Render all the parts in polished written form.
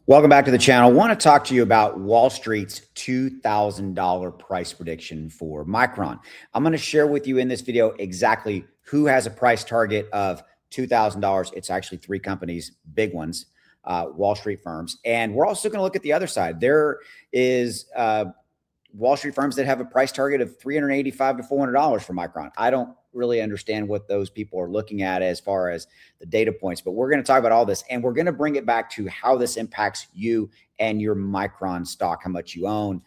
Welcome back to the channel. I want to talk to you about Wall Street's $2,000 price prediction for Micron. I'm going to share with you in this video exactly who has a price target of $2,000. It's actually three companies, big ones, Wall Street firms. And we're also going to look at the other side. There is Wall Street firms that have a price target of $385 to $400 for Micron. I don't really understand what those people are looking at as far as the data points, but we're going to talk about all this, and we're going to bring it back to how this impacts you and your Micron stock, how much you own,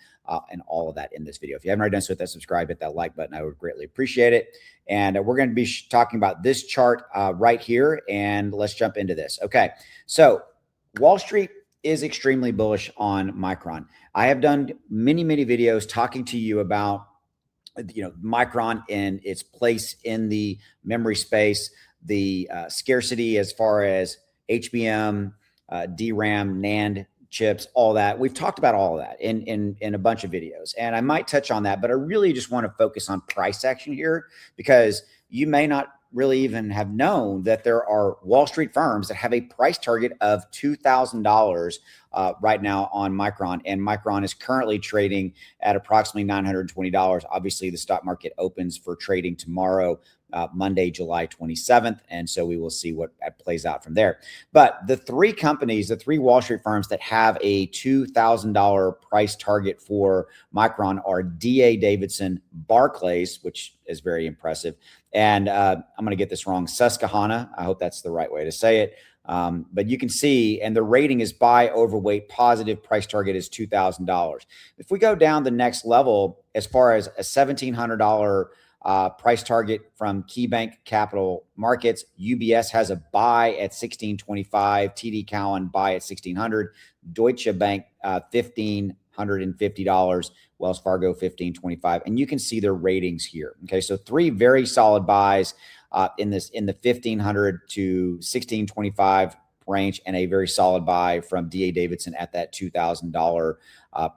and all of that in this video. If you haven't already done so, hit that subscribe, hit that like button. I would greatly appreciate it. And we're going to be talking about this chart right here, and let's jump into this. Okay, so Wall Street is extremely bullish on Micron. I have done many videos talking to you about Micron and its place in the memory space, the scarcity as far as HBM, DRAM, NAND chips, all that. We've talked about all of that in a bunch of videos, and I might touch on that, but I really just want to focus on price action here, because you may not really even have known that there are Wall Street firms that have a price target of $2,000 right now on Micron. And Micron is currently trading at approximately $920. Obviously, the stock market opens for trading tomorrow, Monday, July 27th. And so we will see what plays out from there. But the three companies, the three Wall Street firms that have a $2,000 price target for Micron are D.A. Davidson, Barclays, which is very impressive, and I'm going to get this wrong, Susquehanna. I hope that's the right way to say it. But you can see, and the rating is buy, overweight, positive, price target is $2,000. If we go down the next level, as far as a $1,700 price target from KeyBank Capital Markets, UBS has a buy at $1,625, TD Cowen buy at $1,600, Deutsche Bank $1,550, Wells Fargo $1,525, and you can see their ratings here. Okay, so three very solid buys in the $1,500 to $1,625 range, and a very solid buy from D.A. Davidson at that $2,000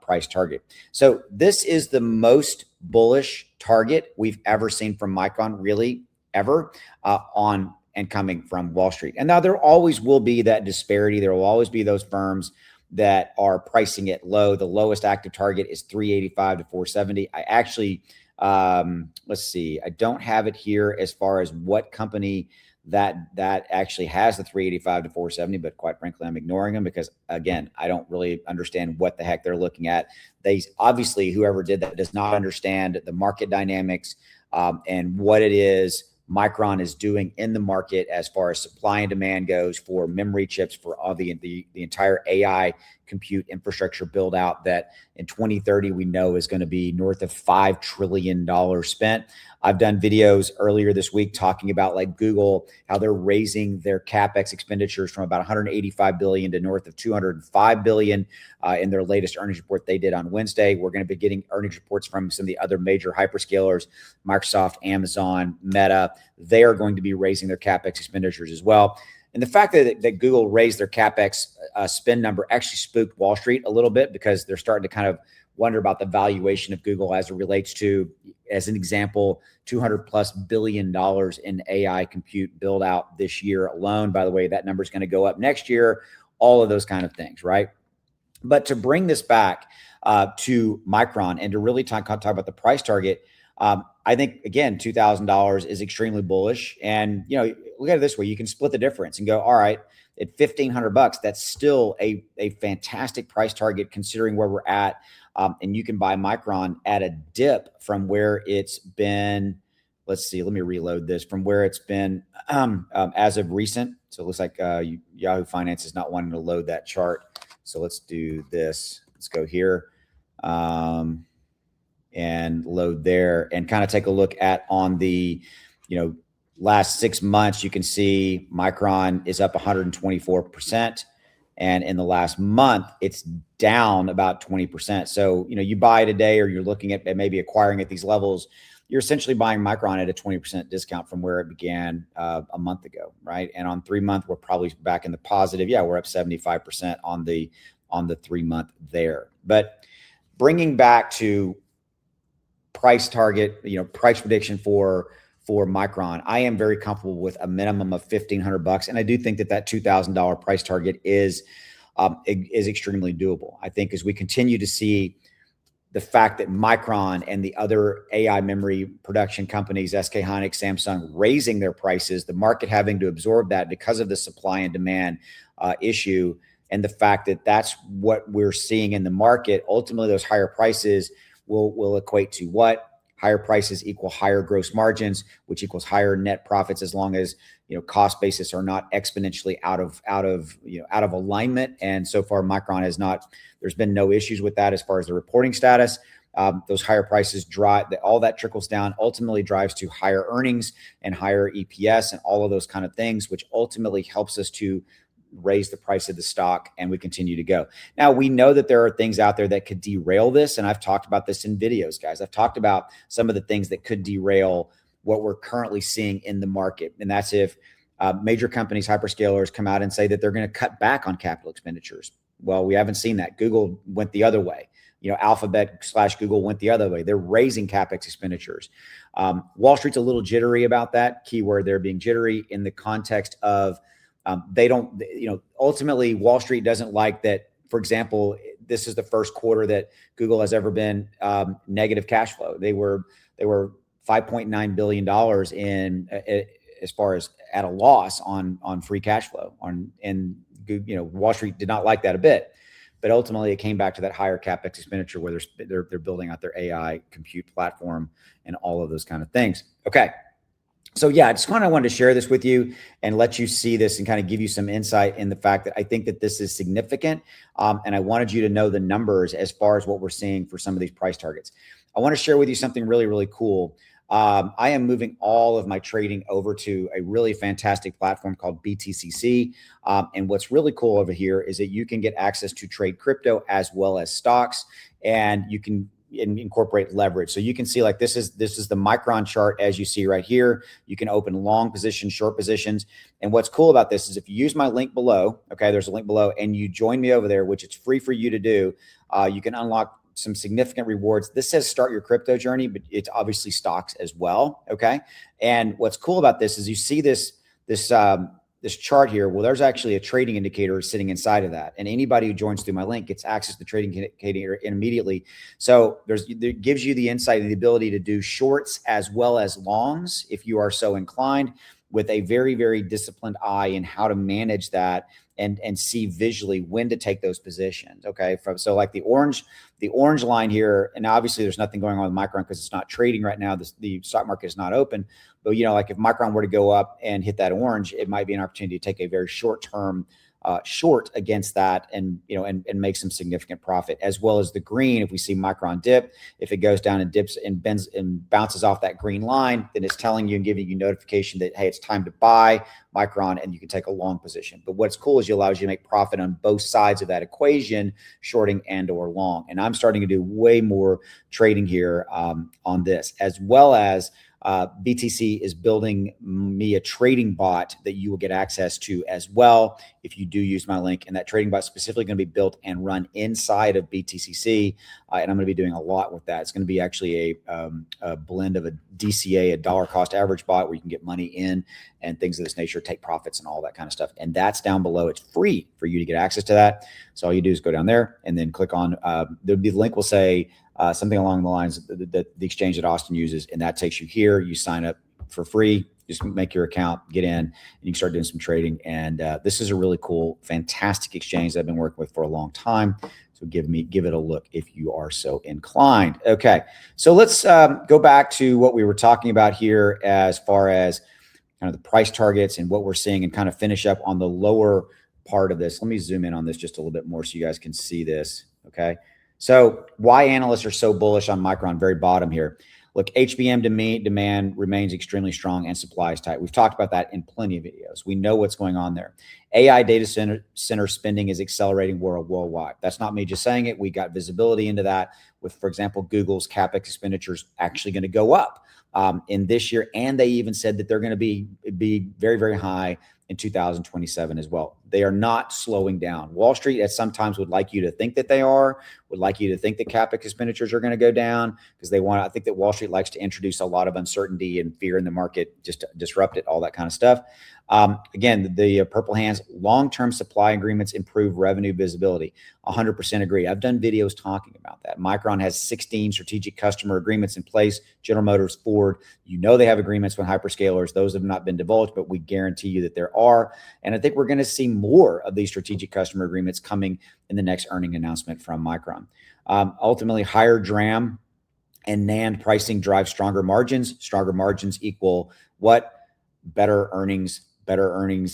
price target. So this is the most bullish target we've ever seen from Micron, really ever, on and coming from Wall Street. And now there always will be that disparity. There will always be those firms that are pricing it low. The lowest active target is 385 to 470. I actually, let's see, I don't have it here as far as what company that actually has the 385 to 470, but quite frankly, I'm ignoring them because, again, I don't really understand what the heck they're looking at. They obviously, whoever did that does not understand the market dynamics and what it is Micron is doing in the market as far as supply and demand goes for memory chips, for all the entire AI compute infrastructure build out that in 2030 we know is going to be north of $5 trillion spent. I've done videos earlier this week talking about, like, Google, how they're raising their CapEx expenditures from about 185 billion to north of 205 billion in their latest earnings report they did on Wednesday. We're going to be getting earnings reports from some of the other major hyperscalers, Microsoft, Amazon, Meta. They are going to be raising their CapEx expenditures as well. And the fact that Google raised their CapEx spend number actually spooked Wall Street a little bit, because they're starting to kind of wonder about the valuation of Google as it relates to, as an example, $200+ billion in AI compute build out this year alone. By the way, that number is going to go up next year, all of those kind of things, right? But to bring this back to Micron and to really talk about the price target, I think, again, $2,000 is extremely bullish. And, look at it this way. You can split the difference and go, all right, at $1,500, that's still a fantastic price target considering where we're at. And you can buy Micron at a dip from where it's been. Let's see, let me reload this, from where it's been as of recent. So it looks like Yahoo Finance is not wanting to load that chart. So let's do this. Let's go here and load there and kind of take a look at on the, last 6 months. You can see Micron is up 124%. And in the last month, it's down about 20%. So, you buy today, or you're looking at maybe acquiring at these levels, you're essentially buying Micron at a 20% discount from where it began a month ago, right? And on 3 month, we're probably back in the positive. Yeah, we're up 75% on the 3 month there. But bringing back to price target, price prediction for Micron, I am very comfortable with a minimum of $1,500, and I do think that $2,000 price target is is extremely doable. I think as we continue to see the fact that Micron and the other AI memory production companies, SK Hynix, Samsung, raising their prices, the market having to absorb that because of the supply and demand issue, and the fact that that's what we're seeing in the market, ultimately those higher prices will equate to what? Higher prices equal higher gross margins, which equals higher net profits, as long as cost basis are not exponentially out of alignment. And so far, Micron has not. There's been no issues with that as far as the reporting status. Those higher prices drive all that trickles down, ultimately drives to higher earnings and higher EPS and all of those kind of things, which ultimately helps us to raise the price of the stock, and we continue to go. Now, we know that there are things out there that could derail this, and I've talked about this in videos, guys. I've talked about some of the things that could derail what we're currently seeing in the market, and that's if major companies, hyperscalers, come out and say that they're going to cut back on capital expenditures. Well, we haven't seen that. Google went the other way. Alphabet/Google went the other way. They're raising CapEx expenditures. Wall Street's a little jittery about that. Keyword there being jittery in the context of they don't, ultimately Wall Street doesn't like that. For example, this is the first quarter that Google has ever been negative cash flow. They were $5.9 billion in as far as at a loss on free cash flow and Wall Street did not like that a bit. But ultimately, it came back to that higher CapEx expenditure where they're building out their AI compute platform and all of those kind of things. Okay. So yeah, I just kind of wanted to share this with you and let you see this and kind of give you some insight in the fact that I think that this is significant. And I wanted you to know the numbers as far as what we're seeing for some of these price targets. I want to share with you something really, really cool. I am moving all of my trading over to a really fantastic platform called BTCC. And what's really cool over here is that you can get access to trade crypto as well as stocks, and you can incorporate leverage. So you can see, like, this is the Micron chart as you see right here. You can open long positions, short positions. And what's cool about this is if you use my link below, okay, there's a link below, and you join me over there, which it's free for you to do, you can unlock some significant rewards. This says start your crypto journey, but it's obviously stocks as well. Okay. And what's cool about this is you see this chart here. Well, there's actually a trading indicator sitting inside of that. And anybody who joins through my link gets access to the trading indicator immediately. So it gives you the insight and the ability to do shorts as well as longs if you are so inclined, with a very, very disciplined eye in how to manage that and see visually when to take those positions. Okay. So like the orange line here, and obviously there's nothing going on with Micron because it's not trading right now. The stock market is not open. But like if Micron were to go up and hit that orange, it might be an opportunity to take a very short-term short against that and make some significant profit, as well as the green. If we see Micron dip, if it goes down and dips and bends and bounces off that green line, then it's telling you and giving you notification that, hey, it's time to buy Micron, and you can take a long position. But what's cool is it allows you to make profit on both sides of that equation, shorting and or long. And I'm starting to do way more trading here on this, as well as BTC is building me a trading bot that you will get access to as well if you do use my link. And that trading bot is specifically going to be built and run inside of BTCC. And I'm going to be doing a lot with that. It's going to be actually a blend of a DCA, a dollar cost average bot, where you can get money in and things of this nature, take profits and all that kind of stuff. And that's down below. It's free for you to get access to that. So all you do is go down there and then click on, the link will say, something along the lines that the exchange that Austin uses, and that takes you here. You sign up for free, just make your account, get in, and you can start doing some trading. And this is a really cool, fantastic exchange that I've been working with for a long time. So give it a look if you are so inclined. Okay, so let's go back to what we were talking about here as far as kind of the price targets and what we're seeing, and kind of finish up on the lower part of this. Let me zoom in on this just a little bit more so you guys can see this. Okay. So why analysts are so bullish on Micron, very bottom here. Look, HBM demand remains extremely strong and supply is tight. We've talked about that in plenty of videos. We know what's going on there. AI data center spending is accelerating worldwide. That's not me just saying it. We got visibility into that with, for example, Google's CapEx expenditures actually going to go up in this year. And they even said that they're going to be very, very high in 2027 as well. They are not slowing down. Wall Street at sometimes would like you to think that they are, would like you to think that CapEx expenditures are going to go down because they want, I think that Wall Street likes to introduce a lot of uncertainty and fear in the market just to disrupt it, all that kind of stuff. Again, the purple hands, long-term supply agreements improve revenue visibility. 100% agree. I've done videos talking about that. Micron has 16 strategic customer agreements in place. General Motors, Ford, they have agreements with hyperscalers. Those have not been divulged, but we guarantee you that there are. And I think we're going to see more of these strategic customer agreements coming in the next earning announcement from Micron. Ultimately, higher DRAM and NAND pricing drives stronger margins. Stronger margins equal what? Better earnings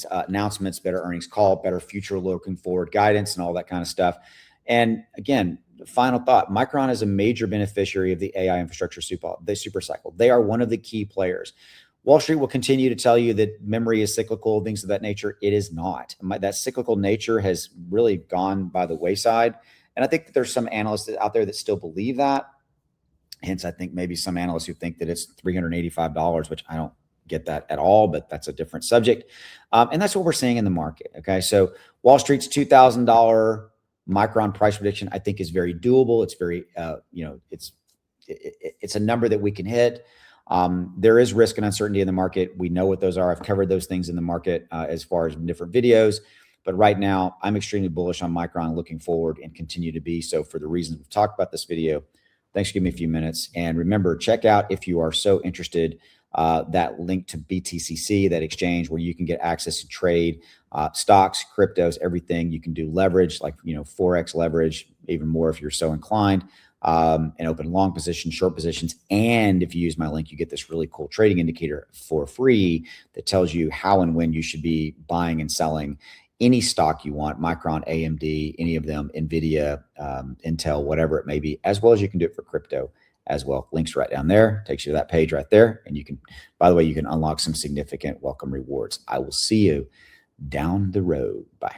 announcements, better earnings call, better future looking forward guidance, and all that kind of stuff. And again, the final thought, Micron is a major beneficiary of the AI infrastructure super cycle. They are one of the key players. Wall Street will continue to tell you that memory is cyclical, things of that nature. It is not. That cyclical nature has really gone by the wayside. And I think that there's some analysts out there that still believe that. Hence, I think maybe some analysts who think that it's $385, which I don't get that at all, but that's a different subject. And that's what we're seeing in the market. Okay. So Wall Street's $2,000 Micron price prediction, I think, is very doable. It's very, it's a number that we can hit. There is risk and uncertainty in the market. We know what those are. I've covered those things in the market as far as different videos. But right now, I'm extremely bullish on Micron, looking forward, and continue to be so for the reasons we've talked about this video. Thanks for giving me a few minutes. And remember, check out, if you are so interested, that link to BTCC, that exchange where you can get access to trade stocks, cryptos, everything. You can do leverage, like, Forex leverage, even more if you're so inclined, and open long positions, short positions. And if you use my link, you get this really cool trading indicator for free that tells you how and when you should be buying and selling any stock you want, Micron, AMD, any of them, NVIDIA, Intel, whatever it may be, as well as you can do it for crypto as well. Links right down there, takes you to that page right there. And you can, by the way, you can unlock some significant welcome rewards. I will see you down the road. Bye.